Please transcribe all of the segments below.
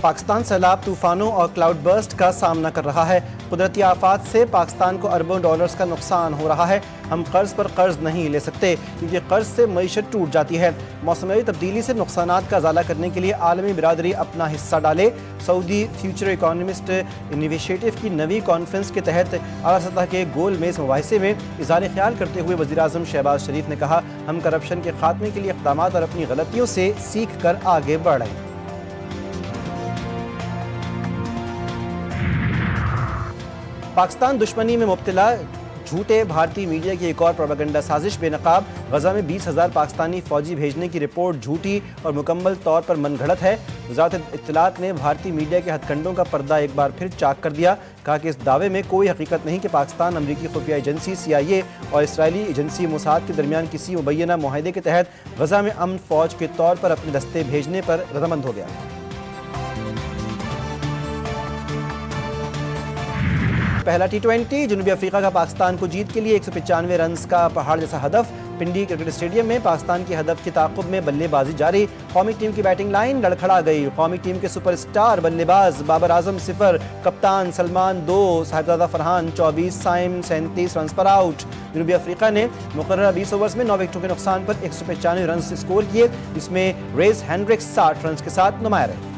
पाकिस्तान सैलाब, तूफानों और क्लाउड बर्स्ट का सामना कर रहा है। कुदरती आफात से पाकिस्तान को अरबों डॉलर्स का नुकसान हो रहा है। हम कर्ज पर कर्ज नहीं ले सकते क्योंकि कर्ज से मईशत टूट जाती है। मौसमी तब्दीली से नुकसानात का अजाला करने के लिए आलमी बिरादरी अपना हिस्सा डाले। सऊदी फ्यूचर इकोनॉमिस्ट इनिशिएटिव की नवी कॉन्फ्रेंस के तहत आला सतह के गोल मेज मुबाहिसे में इज़हार ख्याल करते हुए वज़ीर आज़म शहबाज शरीफ ने कहा, हम करप्शन के खात्मे के लिए इक़दाम और अपनी गलतियों से सीख कर आगे बढ़ें। पाकिस्तान दुश्मनी में मुब्तला झूठे भारतीय मीडिया की एक और प्रोपेगेंडा साजिश बेनकाब। गजा में 20,000 पाकिस्तानी फौजी भेजने की रिपोर्ट झूठी और मुकम्मल तौर पर मनगढ़ंत है। वज़ारत इत्तलात ने भारतीय मीडिया के हथकंडों का पर्दा एक बार फिर चाक कर दिया। कहा कि इस दावे में कोई हकीकत नहीं कि पाकिस्तान अमरीकी खुफिया एजेंसी CIA और इसराइली एजेंसी मोसाद के दरमियान किसी मुबैना मुआहदे के तहत गजा में अमन फौज के तौर पर अपने दस्ते भेजने पर रजामंद हो गया। पहला T20 जनूबी अफ्रीका का पाकिस्तान को जीत के लिए 195 रन का पहाड़ जैसा हदफ। पिंडी क्रिकेट स्टेडियम में पाकिस्तान के हदफ के ताक़ुब में बल्लेबाजी जारी। कौमी टीम की बैटिंग लाइन लड़खड़ा गई। कौमी टीम के सुपरस्टार बल्लेबाज बाबर आजम 0, कप्तान सलमान 2, साहिबजादा फरहान 24, साइम 37 रन पर आउट। जनूबी अफ्रीका ने मुकर्ररा 20 ओवर्स में 9 विकेटों के नुकसान पर 195 रन स्कोर किए, जिसमें रेस हेंड्रिक्स 60 रन के साथ नुमाया रहे।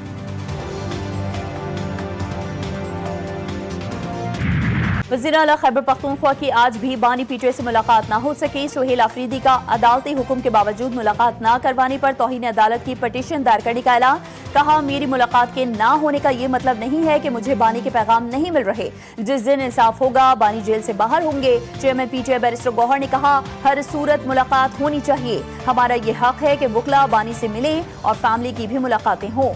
वज़ीर आला खैबर पख्तूनख्वा की आज भी बानी पीटीआई से मुलाकात ना हो सकी। सुहेल आफरीदी का अदालती हुक्म के बावजूद मुलाकात ना करवाने पर तौहीन अदालत की पटिशन दायर करने का ऐलान। कहा, मेरी मुलाकात के ना होने का ये मतलब नहीं है कि मुझे बानी के पैगाम नहीं मिल रहे। जिस दिन इंसाफ होगा बानी जेल से बाहर होंगे। चेयरमैन पीटीआई बैरिस्टर गौहर ने कहा, हर सूरत मुलाकात होनी चाहिए। हमारा ये हक है कि वकला बानी से मिले और फैमिली की भी मुलाकातें हों।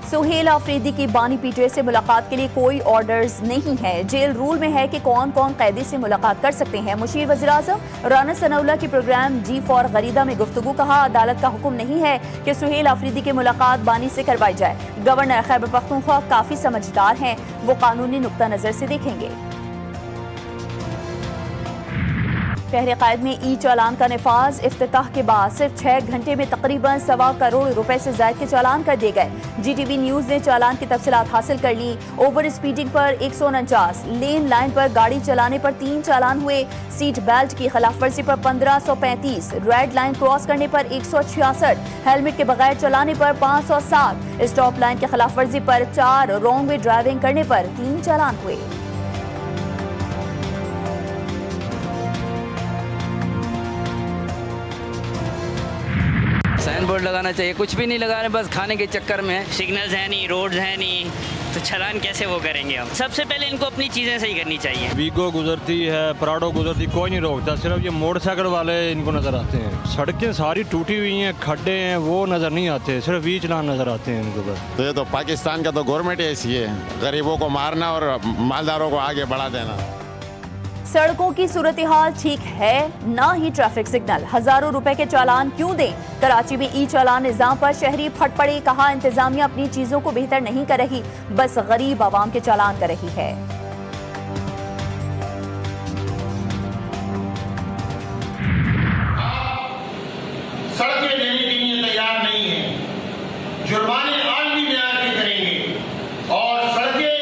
सुहेल आफरीदी की बानी पीटीआई से मुलाकात के लिए कोई ऑर्डर्स नहीं है। जेल रूल में है कि कौन कौन कैदी से मुलाकात कर सकते हैं। मुशीर वज़ीर आज़म राना सनाउल्लाह की प्रोग्राम जी फॉर गरीदा में गुफ्तगू। कहा, अदालत का हुक्म नहीं है कि सुहेल आफरीदी की मुलाकात बानी से करवाई जाए। गवर्नर खैबर पख्तूनख्वा काफी समझदार हैं, वो कानूनी नुक्ता नजर से देखेंगे। शहर कायद में ई चालान का निफाज इफ्तिताह के बाद सिर्फ 6 घंटे में तकरीबन 1.25 करोड़ रुपए से ज्यादा के चालान कर दिए गए। GTV न्यूज ने चालान की तफसीलात हासिल कर ली। ओवर स्पीडिंग पर 149, लेन लाइन पर गाड़ी चलाने पर 3 चालान हुए। सीट बेल्ट की खिलाफवर्जी पर 1535, रेड लाइन क्रॉस करने पर 166, हेलमेट के बगैर चलाने पर 507, स्टॉप लाइन की खिलाफवर्जी पर 4, रॉन्ग वे ड्राइविंग करने पर 3 चालान हुए। साइन बोर्ड लगाना चाहिए, कुछ भी नहीं लगा रहे, बस खाने के चक्कर में। सिग्नल्स है नहीं, रोड्स है नहीं, तो चालान कैसे वो करेंगे हम। सबसे पहले इनको अपनी चीज़ें सही करनी चाहिए। वीगो गुजरती है, प्राडो गुजरती, कोई नहीं रोकता, सिर्फ ये मोटरसाइकिल वाले इनको नज़र आते हैं। सड़कें सारी टूटी हुई हैं, खड्डे हैं, वो नज़र नहीं आते, सिर्फ बीच लान नज़र आते हैं इनको बस। तो ये तो पाकिस्तान का तो गवर्नमेंट ऐसी है, गरीबों को मारना और मालदारों को आगे बढ़ा देना। सड़कों की सूरत हाल ठीक है, ना ही ट्रैफिक सिग्नल। हजारों रुपए के चालान क्यों दें। कराची में ई चालान निजाम पर शहरी फट पड़े। कहा, इंतजामिया अपनी चीजों को बेहतर नहीं कर रही, बस गरीब आवाम के चालान कर रही है। सड़कें देने के लिए तैयार नहीं है, जुर्माने आलमी मेयार के करेंगे और सड़कें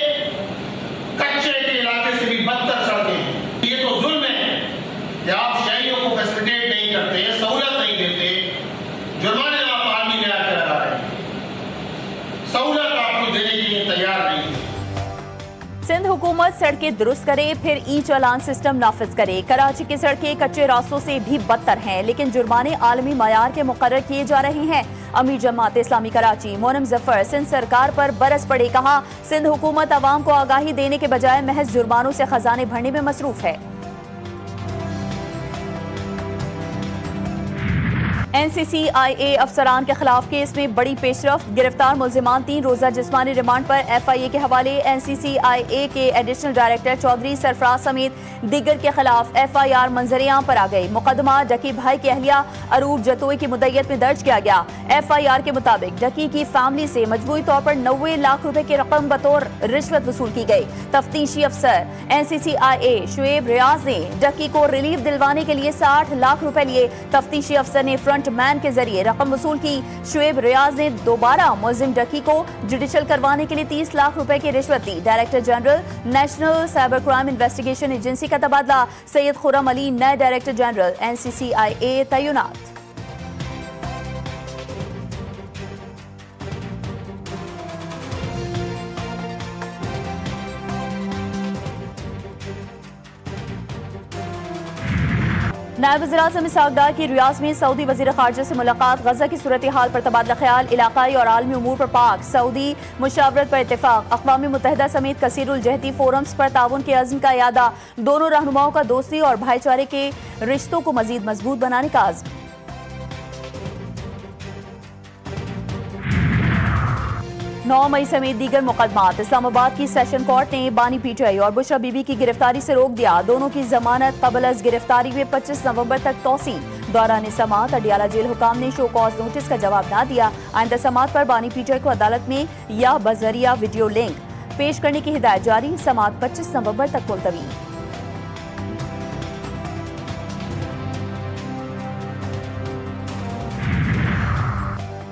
कच्चे के इलाके से भी बदतर सड़कें। ये तो जुल्म है कि आप शहरियों को फैसिलिटेट नहीं करते, सहूलत नहीं देते, जुर्माने आप आलमी मेयार के लगा रहे हैं, सहूलत आपको देने के लिए तैयार नहीं है। सिंध हुकूमत सड़कें दुरुस्त करे, फिर ई चालान सिस्टम नाफिज करे। कराची की सड़कें कच्चे रास्तों से भी बदतर हैं, लेकिन जुर्माने आलमी मयार के मुकर्रर किए जा रहे हैं। अमीर जमात इस्लामी कराची मोनम जफर सिंध सरकार पर बरस पड़े। कहा, सिंध हुकूमत आवाम को आगाही देने के बजाय महज जुर्मानों से खजाने भरने में मसरूफ है। NCCIA अफसरान के खिलाफ केस में बड़ी पेशरफ्त। गिरफ्तार मुल्जिमान 3 रोजा जिस्मानी रिमांड पर FIA के हवाले। NCCIA के एडिशनल डायरेक्टर चौधरी सरफराज समेत दिगर के खिलाफ FIR मंजरेआम पर आ गई। मुकदमा डकी भाई की अहलिया अरूब जतोई की मुद्दत में दर्ज किया गया। FIR के मुताबिक डकी की फैमिली से मजबूरी तौर पर 90 लाख रुपए की रकम बतौर रिश्वत वसूल की गई। तफ्तीशी अफसर NCCIA शुएब रियाज ने डकी को रिलीफ दिलवाने के लिए 60 लाख रुपए लिए। तफ्तीशी अफसर ने फ्रंट हिटमैन के जरिए रकम वसूल की। शुएब रियाज ने दोबारा मुलजिम डकी को जुडिशल करवाने के लिए 30 लाख रुपए की रिश्वत दी। Director general national cyber crime investigation agency का तबादला, सैयद खुर्रम अली नए डायरेक्टर जनरल NCCIA तैनात। नायब वज़ीर-ए-आज़म इसहाक डार की रियाज में सऊदी वज़ीर ख़ारजा से मुलाकात, गजा की सूरत हाल पर तबादला ख्याल, इलाकाई और आलमी उमूर पर पाक सऊदी मुशावरत पर इत्तेफाक, अक़वाम मुत्तहिदा समेत कसीरुल जहती फोरम्स पर ताउन के अज़्म का यादा, दोनों रहनुमाओं का दोस्ती और भाईचारे के रिश्तों को मज़ीद मजबूत बनाने का अज़्म। 9 मई समेत दीगर मुकदमात, इस्लामाबाद की सेशन कोर्ट ने बानी PTI और बुशरा बीबी की गिरफ्तारी से रोक दिया। दोनों की जमानत कबल अज गिरफ्तारी में 25 नवंबर तक तौसी। दौरान समाअत अडियाला जेल हुकाम ने शो कॉज नोटिस का जवाब न दिया। आइंदा समाअत पर बानी PTI को अदालत में या बजरिया वीडियो लिंक पेश करने की हिदायत जारी। समाअत 25 नवंबर तक मुलतवी।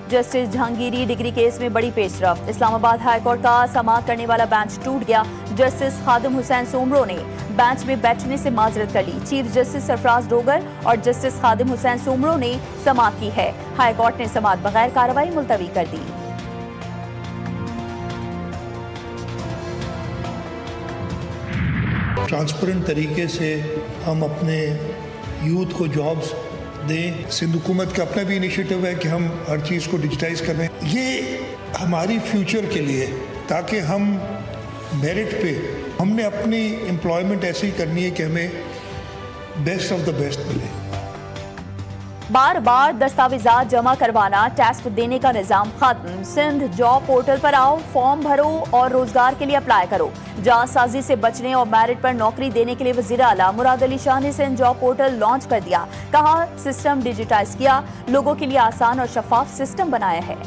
जस्टिस जहांगीरी डिग्री केस में बड़ी पेशरफ्त, इस्लामाबाद हाई कोर्ट का समाअत करने वाला बेंच टूट गया। जस्टिस खादिम हुसैन सोमरो ने बेंच में बैठने से माजरत कर ली। चीफ जस्टिस सरफराज डोगर और जस्टिस खादिम हुसैन सोमरो ने समाअत की है। हाई कोर्ट ने समाअत बगैर कार्रवाई मुलतवी कर दी। ट्रांसपेरेंट तरीके से हम अपने यूथ को जॉब्स दें। सिंध हुकूमत का अपना भी इनिशिएटिव है कि हम हर चीज़ को डिजिटाइज करें। ये हमारी फ्यूचर के लिए, ताकि हम मेरिट पे हमने अपनी एम्प्लॉयमेंट ऐसी करनी है कि हमें बेस्ट ऑफ द बेस्ट मिले। बार बार दस्तावेजात जमा करवाना, टेस्ट देने का निजाम खत्म। सिंध जॉब पोर्टल पर आओ, फॉर्म भरो और रोजगार के लिए अप्लाई करो। जालसाजी से बचने और मेरिट पर नौकरी देने के लिए वजीर आला मुराद अली शाह ने सिंध जॉब पोर्टल लॉन्च कर दिया। कहा, सिस्टम डिजिटाइज किया, लोगों के लिए आसान और शफाफ सिस्टम बनाया है।